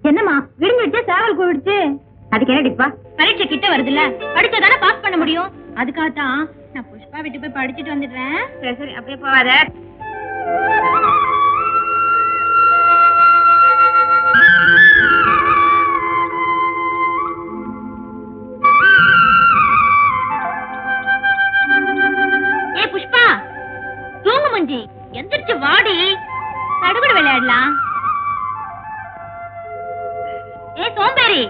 என்னமா விடுஞ்சிட்டு சேவல் கூடுச்சு. அதுக்கு என்ன டிப்பா? பரீட்சை கிட்ட வருதுல்ல, படிச்சாதானே பாஸ் பண்ண முடியும். அதுக்காகத்தான் நான் புஷ்பா விட்டு போய் படிச்சுட்டு வந்துடுறேன். சரி சரி, அப்படியே போவாத. ஏ புஷ்பா, தூங்கு மஞ்சி, எந்திரிச்சு வாடி, தடுகுடு விளையாடலாம். ஏ சோம்பேறி,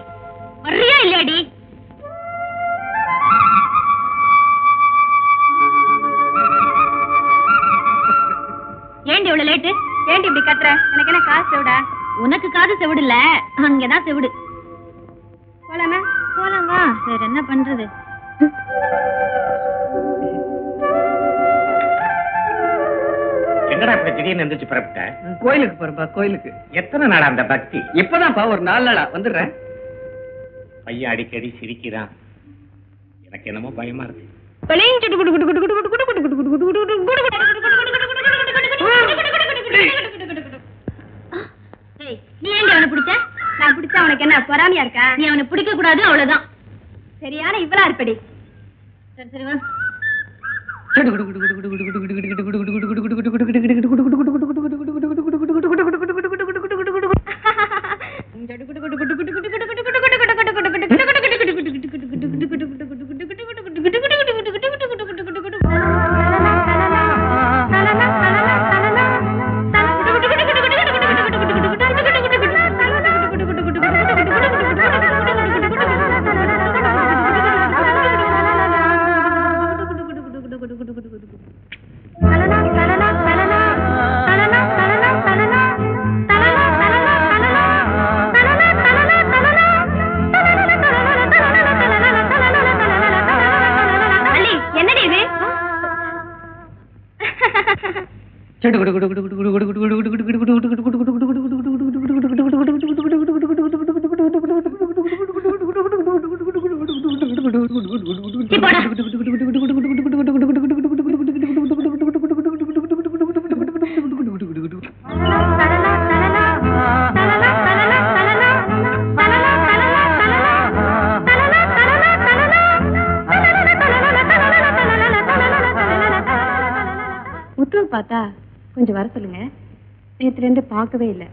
வர்றியா இல்லையாடி? ஏண்டி இவ்வளவு லேட்டு? ஏண்டி இப்படி கத்துற? எனக்கு என்ன காசு செவிடா? உனக்கு காது செவிடு இல்ல, அங்கதான் செவிடு. போலாமா? போலாமா. சரி, என்ன பண்றது? என்னடா இப்படி திடீர்னு எந்திரிச்சு புறப்பட்ட? கோயிலுக்கு போறப்பா, கோயிலுக்கு. எத்தனை நாளா அந்த பக்தி? இப்பதான்ப்பா ஒரு 4 நாளா வந்துடுறேன். பையன் அடிக்கடி சிரிக்கிறான், எனக்கு என்னமோ பயமா இருக்கு. நீ ஏன் அவனை பிடிச்ச? நான் பிடிச்சா அவனுக்கு என்ன பொறாமையா இருக்கா? நீ அவனை பிடிக்க கூடாது, அவ்வளவுதான். சரியான இவ்வளா இருப்படி. சரி சரி வா. பார்த்தா கொஞ்சம் வர சொல்லுங்க. நேற்று 2 பார்க்கவே இல்லை.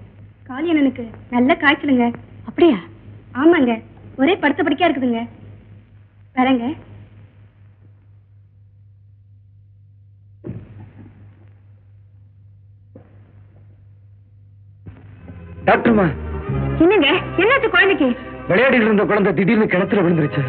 காளியண்ணனுக்கு நல்ல காய்ச்சலுங்க. அப்படியா? ஆமாங்க, ஒரே படுத்த படுக்கையா இருக்குதுங்க. வரங்க. டாக்டர்மா. என்னங்க, என்னாச்சு குழந்தைக்கு? விளையாடிட்டு இருந்த குழந்தை திடீர்னு கிணத்துல விழுந்துருச்சு.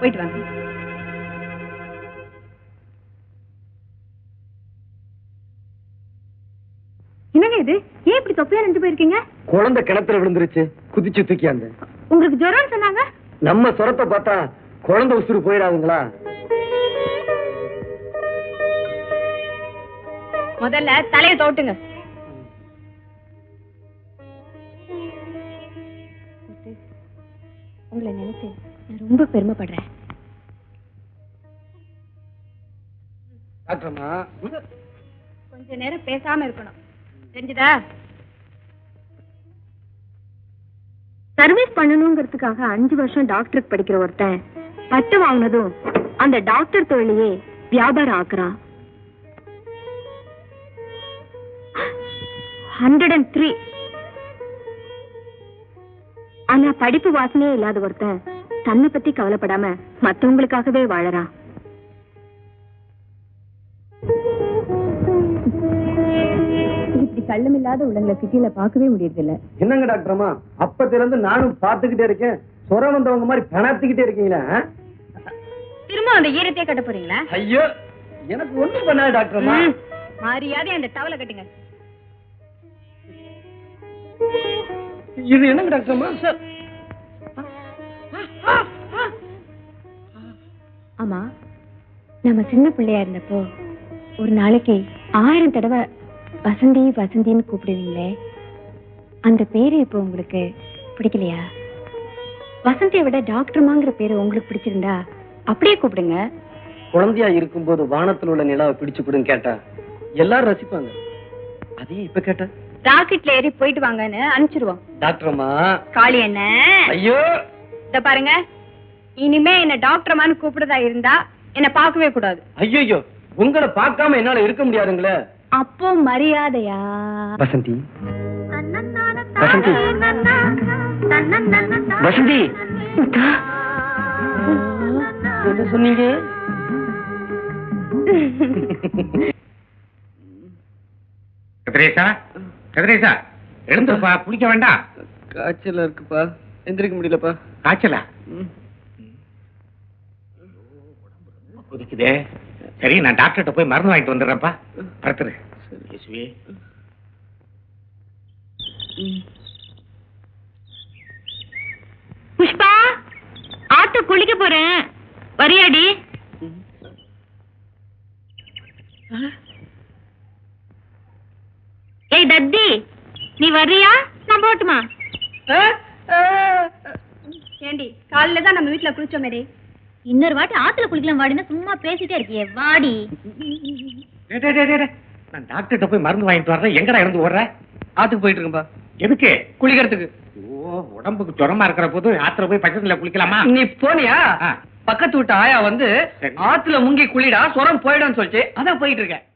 போயிட்டு வாங்க. என்னங்க இது? ஏன் இப்படி தொப்பையா நின்று போயிருக்கீங்க? குழந்தை கிணத்துல விழுந்துருச்சு, குதிச்சு தூக்கியாங்க. உங்களுக்கு ஜுரம் சொன்னாங்க. நம்ம சொரத்தை பார்த்தா குழந்தை உசுறு போயிடாதுங்களா? முதல்ல தலையை தோட்டுங்க. உங்களை நினைச்சு நான் ரொம்ப பெருமைப்படுறேன். டாக்டர்மா, கொஞ்ச நேரம் பேசாம இருக்கணும், தெரிஞ்சுதா? சர்வீஸ் பண்ணணுங்கிறதுக்காக 5 வருஷம் டாக்டருக்கு படிக்கிற ஒருத்தன் பட்டு வாங்கினதும் அந்த டாக்டர் தொழிலையே வியாபாரம் ஆக்குறான். 103. ஆனா படிப்பு வாசனையே இல்லாத ஒருத்தன் தன்னை பத்தி கவலைப்படாம மத்தவங்களுக்காகவே வாழறான். இப்படி கள்ளமில்லாத உள்ளங்களை சிட்டியில பார்க்கவே முடியறது இல்ல. என்னங்க டாக்டர்மா, அப்பத்துல இருந்து நானும் பாத்துக்கிட்டே இருக்கேன். சொர வந்தவங்க மாதிரி பணத்துக்கிட்டே இருக்கீங்களா? திரும்ப அந்த ஈரத்தையே கட்ட போறீங்களா? ஐயோ, எனக்கு ஒண்ணும் பண்ணாது டாக்டர்மா. மரியாதை அந்த டவலை கட்டுங்க. இது என்னங்க டாக்டர்மா? ஆமா, நம்ம சின்ன பிள்ளையா இருந்தப்போ ஒரு நாளைக்கு 1000 தடவை வசந்தி வசந்தின்னு கூப்பிடுவீங்களே, அந்த பேரு இப்போ உங்களுக்கு பிடிக்கலையா? வசந்தியை விட டாக்டர்மாங்கிற பேரு உங்களுக்கு பிடிச்சிருந்தா அப்படியே கூப்பிடுங்க. குழந்தையா இருக்கும்போது வானத்துல உள்ள நிலாவை பிடிச்சு கொடுன்னு கேட்டா எல்லாரும் ரசிப்பாங்க. அதே இப்ப கேட்டா ராக்கெட்ல ஏறி போயிட்டு வாங்கன்னு அனுப்பிச்சிருவோம். டாக்டர்மா, காளி என்ன? ஐயோ, இத பாருங்க, இனிமே என்ன டாக்டர்மான்னு கூப்பிடுறதா இருந்தா என்ன பார்க்கவே கூடாது. ஐயோ, உங்களை பார்க்காம என்னால இருக்க முடியாதுங்களே. அப்போ மரியாதையா? வசந்தி, வசந்தி, வசந்தி, என்ன சொன்னீங்க? கதிரேசா, கதிரேசா, எழுந்துப்பா, குளிக்க வேண்டாம். காய்ச்சல் இருக்குப்பா, எந்திரிக்க முடியலப்பா. காய்ச்சலா? கொதிக்குதே. சரி, நான் டாக்டர்கிட்ட போய் மருந்து வாங்கிட்டு வந்துடுறேன்ப்பா. படுத்துரு. இயேசுவே. புஷ்பா, ஆத்து குளிக்க போறேன், வரியாடி? ஏய் தத்தி, நீ வர்றியா? நான் போட்டுமா? ஏண்டி, காலையில தான் நம்ம வீட்டுல குளிச்சோமேடி. இன்னொரு வாட்டி ஆத்துல குளிக்கலாம் வாடினா சும்மா பேசிட்டே இருக்கியே, வாடி. நான் டாக்டர்கிட்ட போய் மருந்து வாங்கிட்டு வர்றேன். எங்கடா இருந்து ஓடுற? ஆத்துக்கு போயிட்டு இருக்கேன்பா. எதுக்கு? குளிக்கிறதுக்கு. ஓ, உடம்புக்கு ஜுரமா இருக்கிற போது ஆத்துல போய் பக்கத்துல குளிக்கலாமா? நீ போனியா? ஆ. பக்கத்து வீட்டு ஆயா வந்து சரி. ஆத்துல முங்கி குளிடா, சொரம் போயிடும் சொல்லிச்சு. அதான் போயிட்டு இருக்கேன்.